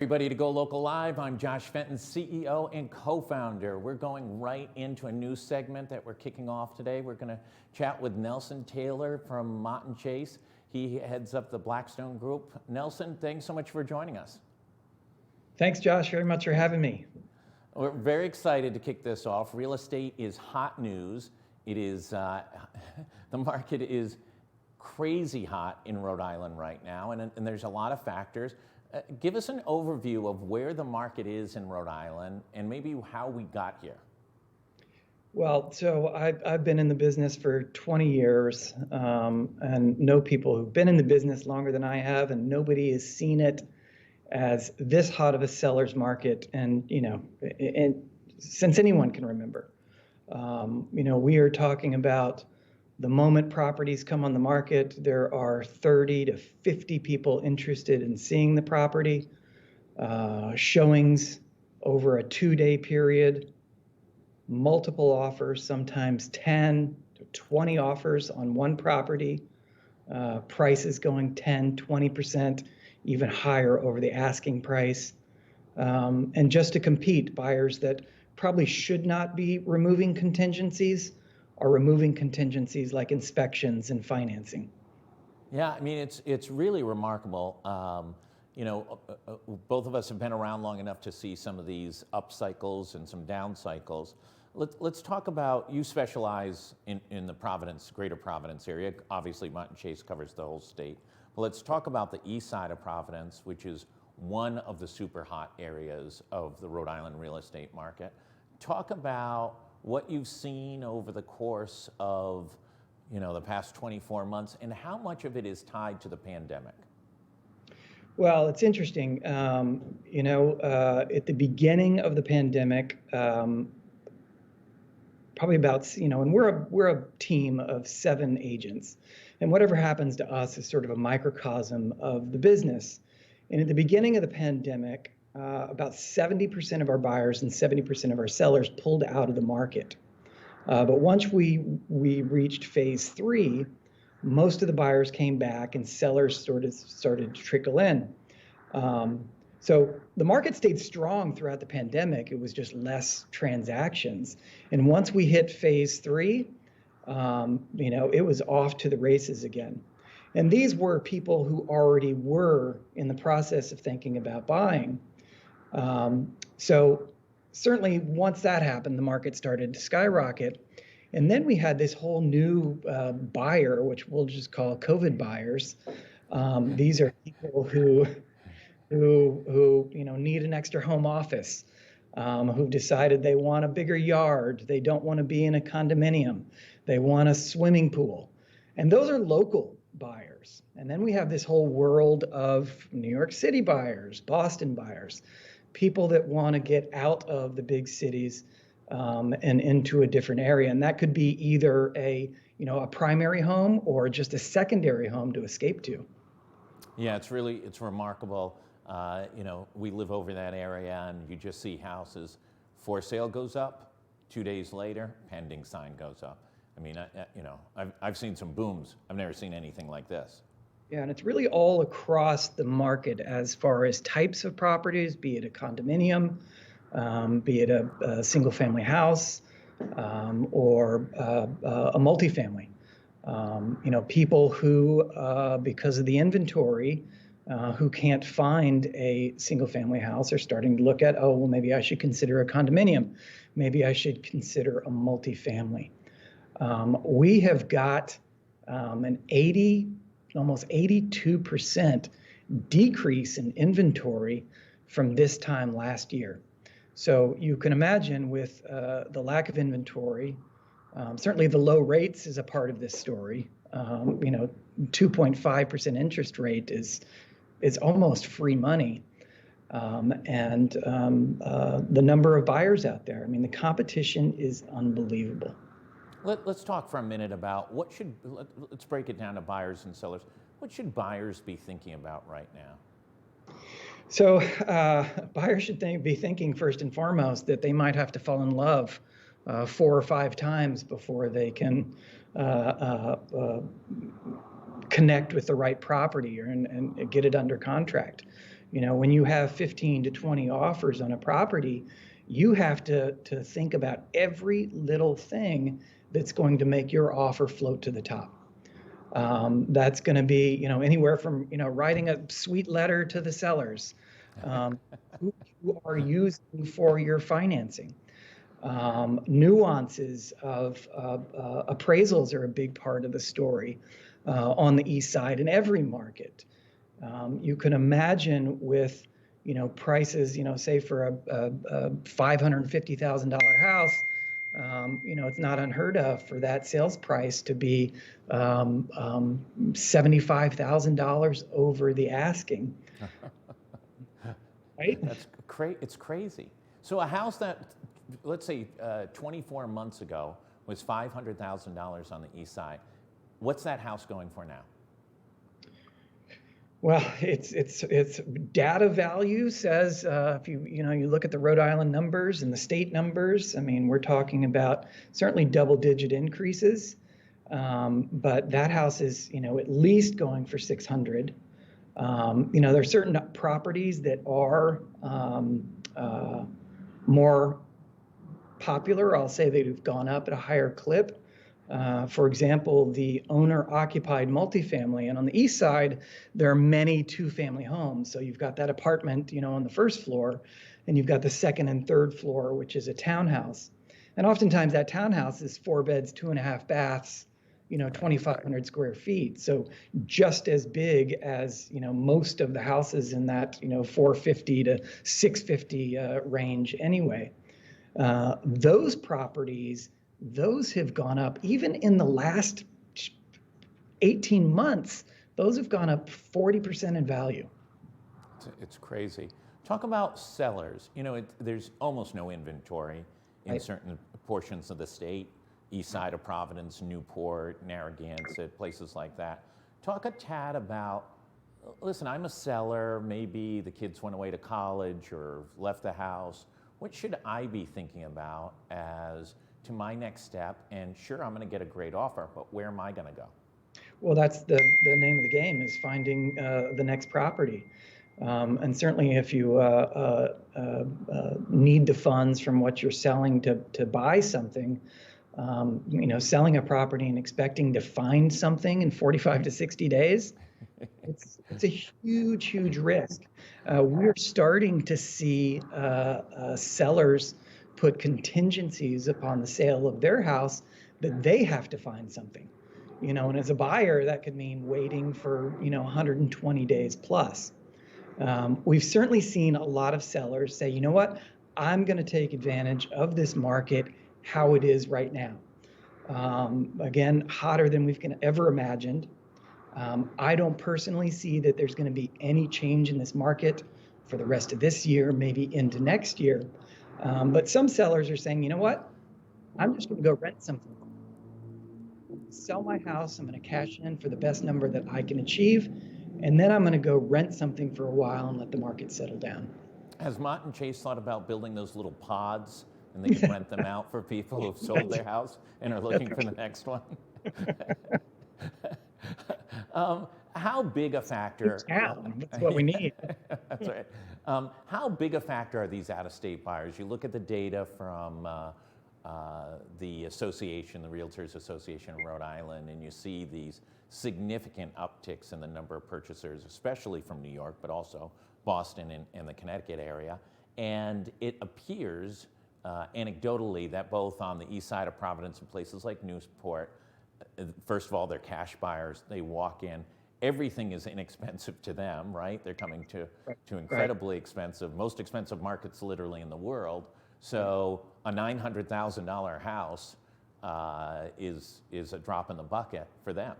Everybody to Go Local Live. I'm Josh Fenton, CEO and co-founder. We're going right into a new segment that we're kicking off today. We're going to chat with Nelson Taylor from Mott Chace. He heads up the Blackstone Group. Nelson, thanks so much for joining us. Thanks, Josh, very much for having me. We're very excited to kick this off. Real estate is hot news. It is, the market is crazy hot in Rhode Island right now, and there's a lot of factors. Give us an overview of where the market is in Rhode Island and maybe how we got here. Well, so I've been in the business for 20 years and know people who've been in the business longer than I have, and nobody has seen it as this hot of a seller's market, and since anyone can remember. We are talking about the moment properties come on the market, there are 30 to 50 people interested in seeing the property, showings over a 2-day period, multiple offers, sometimes 10 to 20 offers on one property, prices going 10, 20%, even higher over the asking price. And just to compete, buyers that probably should not be removing contingencies are removing contingencies like inspections and financing. Yeah, I mean, it's really remarkable. Both of us have been around long enough to see some of these up cycles and some down cycles. Let's talk about, you specialize in the Providence, greater Providence area. Obviously, Mott Chace covers the whole state. But let's talk about the east side of Providence, which is one of the super hot areas of the Rhode Island real estate market. Talk about what you've seen over the course of the past 24 months and how much of it is tied to the pandemic. Well, it's interesting. At the beginning of the pandemic, probably about, and we're a team of 7 agents, and whatever happens to us is sort of a microcosm of the business. And at the beginning of the pandemic, about 70% of our buyers and 70% of our sellers pulled out of the market. But once we reached phase 3, most of the buyers came back and sellers started to trickle in. So the market stayed strong throughout the pandemic. It was just less transactions. And once we hit phase 3, it was off to the races again. And these were people who already were in the process of thinking about buying. So certainly once that happened, the market started to skyrocket. And then we had this whole new buyer, which we'll just call COVID buyers. These are people who need an extra home office, who've decided they want a bigger yard. They don't want to be in a condominium. They want a swimming pool. And those are local buyers. And then we have this whole world of New York City buyers, Boston buyers, people that want to get out of the big cities and into a different area. And that could be either a primary home or just a secondary home to escape to. Yeah, it's remarkable. We live over that area and you just see houses. For sale goes up, 2 days later, pending sign goes up. I mean, I've seen some booms. I've never seen anything like this. Yeah, and it's really all across the market as far as types of properties, be it a condominium, be it a single-family house, or a multifamily. People who, because of the inventory, who can't find a single-family house are starting to look at, maybe I should consider a condominium. Maybe I should consider a multifamily. We have got almost 82% decrease in inventory from this time last year. So you can imagine with the lack of inventory, certainly the low rates is a part of this story. 2.5% interest rate is almost free money. And the number of buyers out there, the competition is unbelievable. Let's talk for a minute about let's break it down to buyers and sellers. What should buyers be thinking about right now? So buyers should be thinking first and foremost that they might have to fall in love 4 or 5 times before they can connect with the right property and get it under contract. When you have 15 to 20 offers on a property, you have to think about every little thing that's going to make your offer float to the top. That's going to be, anywhere from, writing a sweet letter to the sellers, who you are using for your financing. Nuances of appraisals are a big part of the story on the East Side in every market. You can imagine with, prices, say for a $550,000 house, it's not unheard of for that sales price to be $75,000 over the asking. Right? It's crazy. So a house that, let's say, 24 months ago was $500,000 on the East Side. What's that house going for now? Well, it's data value says if you look at the Rhode Island numbers and the state numbers, I mean, we're talking about certainly double-digit increases, but that house is at least going for 600. There are certain properties that are more popular. I'll say they've gone up at a higher clip. For example, the owner-occupied multifamily, and on the East Side, there are many two-family homes. So you've got that apartment, on the first floor, and you've got the second and third floor, which is a townhouse. And oftentimes that townhouse is 4 beds, 2.5 baths, 2,500 square feet. So just as big as, most of the houses in that, 450 to 650 range anyway. Those properties, those have gone up even in the last 18 months. Those have gone up 40% in value. It's crazy. Talk about sellers. There's almost no inventory in certain portions of the state, east side of Providence, Newport, Narragansett, places like that. Talk a tad about, listen, I'm a seller, maybe the kids went away to college or left the house. What should I be thinking about as to my next step? And sure, I'm going to get a great offer, but where am I going to go? Well, that's the name of the game, is finding the next property. And certainly if you need the funds from what you're selling to buy something, selling a property and expecting to find something in 45 to 60 days, it's a huge, huge risk. We're starting to see sellers put contingencies upon the sale of their house that they have to find something. And as a buyer, that could mean waiting for 120 days plus. We've certainly seen a lot of sellers say, you know what, I'm going to take advantage of this market how it is right now. Again, hotter than we've ever imagined. I don't personally see that there's going to be any change in this market for the rest of this year, maybe into next year. But some sellers are saying, you know what, I'm just going to go rent something. Sell my house, I'm going to cash in for the best number that I can achieve, and then I'm going to go rent something for a while and let the market settle down. Has Mott Chace thought about building those little pods and they can rent them out for people who've sold their house and are looking for the next one? How big a factor? That's what we need. That's right. How big a factor are these out-of-state buyers? You look at the data from the association, the Realtors Association of Rhode Island, and you see these significant upticks in the number of purchasers, especially from New York, but also Boston and the Connecticut area. And it appears anecdotally that both on the east side of Providence and places like Newport, first of all, they're cash buyers. They walk in. Everything is inexpensive to them, right? They're coming to incredibly expensive, most expensive markets literally in the world. So a $900,000 house is a drop in the bucket for them.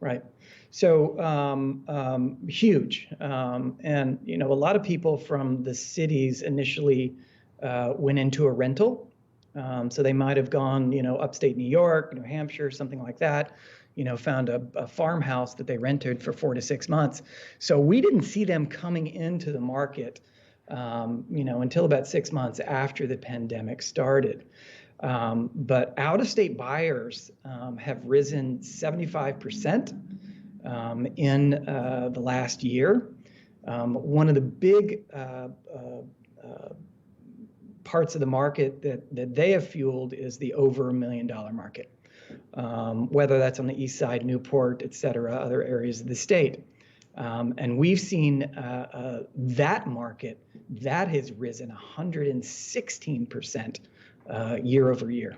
Right. So huge. And, a lot of people from the cities initially went into a rental. So they might have gone, upstate New York, New Hampshire, something like that, found a farmhouse that they rented for 4 to 6 months. So we didn't see them coming into the market, until about 6 months after the pandemic started. But out-of-state buyers have risen 75% in the last year. One of the big parts of the market that they have fueled is the over $1 million market, whether that's on the east side, Newport, et cetera, other areas of the state. And we've seen that market, that has risen 116% year over year.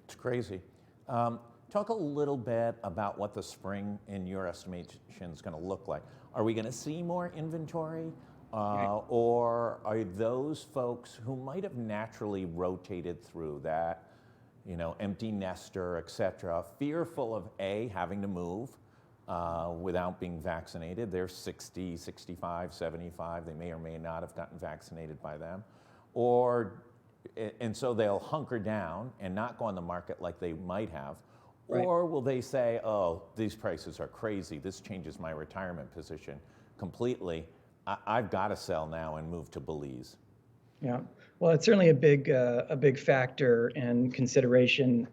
It's crazy. Talk a little bit about what the spring, in your estimation, is going to look like. Are we going to see more inventory? Or are those folks who might have naturally rotated through that, empty nester, et cetera, fearful of having to move without being vaccinated? They're 60, 65, 75. They may or may not have gotten vaccinated by them. And so they'll hunker down and not go on the market like they might have. Right. Or will they say, oh, these prices are crazy. This changes my retirement position completely. I've got to sell now and move to Belize. Yeah, well, it's certainly a big factor and consideration.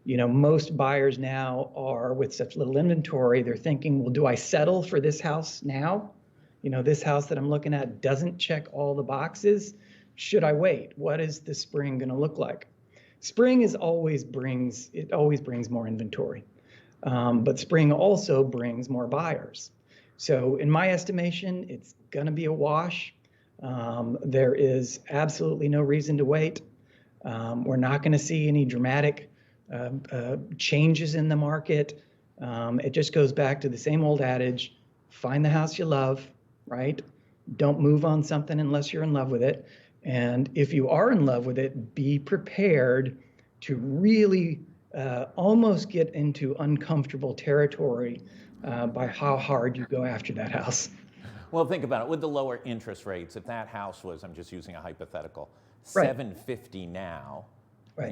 Most buyers now are, with such little inventory, they're thinking, well, do I settle for this house now? This house that I'm looking at doesn't check all the boxes. Should I wait? What is the spring going to look like? Spring always brings more inventory, but spring also brings more buyers. So in my estimation, it's going to be a wash. There is absolutely no reason to wait. We're not going to see any dramatic changes in the market. It just goes back to the same old adage, find the house you love, right? Don't move on something unless you're in love with it. And if you are in love with it, be prepared to really almost get into uncomfortable territory by how hard you go after that house. Well, think about it. With the lower interest rates, if that house was, I'm just using a hypothetical, Right. 750 now, Right.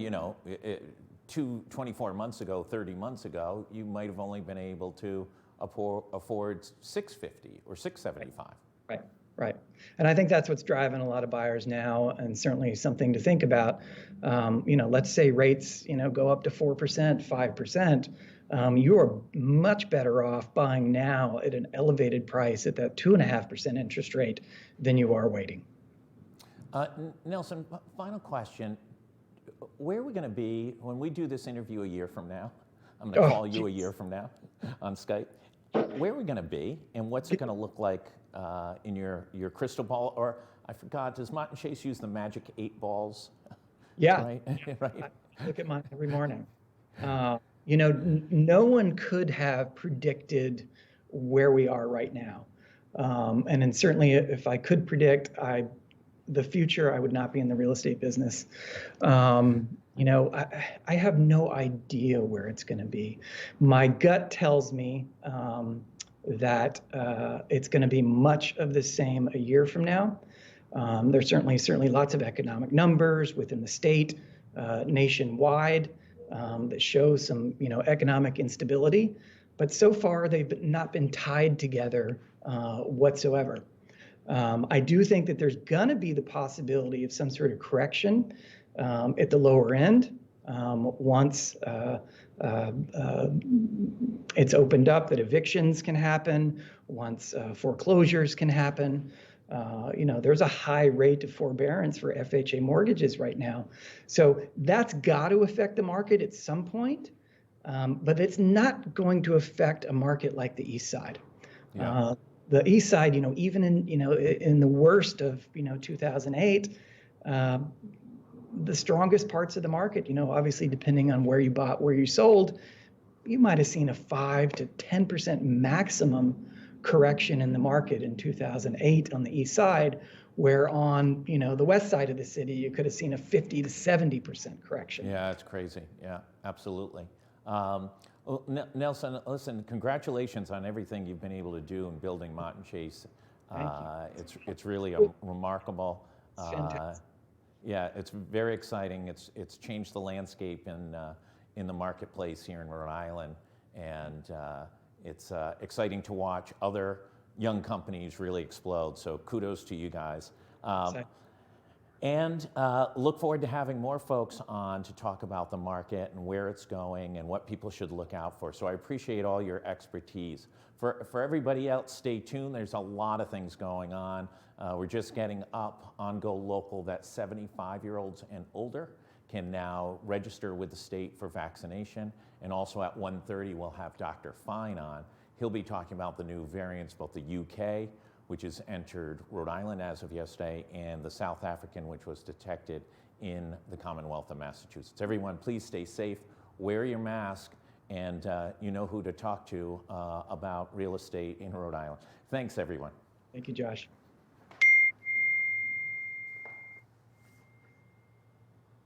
24 months ago, 30 months ago, you might have only been able to afford 650 or 675. Right. And I think that's what's driving a lot of buyers now, and certainly something to think about. Let's say rates, go up to 4%, 5%. You are much better off buying now at an elevated price at that 2.5% interest rate than you are waiting. Nelson, final question. Where are we going to be when we do this interview a year from now? I'm going to call you a year from now on Skype. Where are we going to be, and what's it going to look like in your crystal ball? Or I forgot, does Mott Chace use the magic 8 balls? Yeah, right. I look at mine every morning. No one could have predicted where we are right now, and then certainly if I could predict the future, I would not be in the real estate business. I have no idea where it's going to be. My gut tells me that it's going to be much of the same a year from now. There's certainly lots of economic numbers within the state, nationwide, that show some economic instability, but so far they've not been tied together whatsoever. I do think that there's going to be the possibility of some sort of correction at the lower end once it's opened up, that evictions can happen, once foreclosures can happen. There's a high rate of forbearance for FHA mortgages right now. So that's got to affect the market at some point, but it's not going to affect a market like the East Side. Yeah. The East Side, even in the worst of 2008, the strongest parts of the market, obviously depending on where you bought, where you sold, you might have seen a 5 to 10% maximum correction in the market in 2008 on the East Side, where on the West Side of the city you could have seen a 50 to 70% correction. Yeah, it's crazy. Yeah, absolutely. Well, Nelson, listen, congratulations on everything you've been able to do in building Mott Chace. Thank you. It's really remarkable. It's fantastic. Yeah, it's very exciting. It's changed the landscape in the marketplace here in Rhode Island, and it's exciting to watch other young companies really explode. So kudos to you guys. And look forward to having more folks on to talk about the market and where it's going and what people should look out for. So I appreciate all your expertise. For everybody else, stay tuned. There's a lot of things going on. We're just getting up on GoLocal that 75-year-olds and older can now register with the state for vaccination. And also at 1:30, we'll have Dr. Fine on. He'll be talking about the new variants, both the UK, which has entered Rhode Island as of yesterday, and the South African, which was detected in the Commonwealth of Massachusetts. Everyone, please stay safe, wear your mask, and you know who to talk to about real estate in Rhode Island. Thanks, everyone. Thank you, Josh.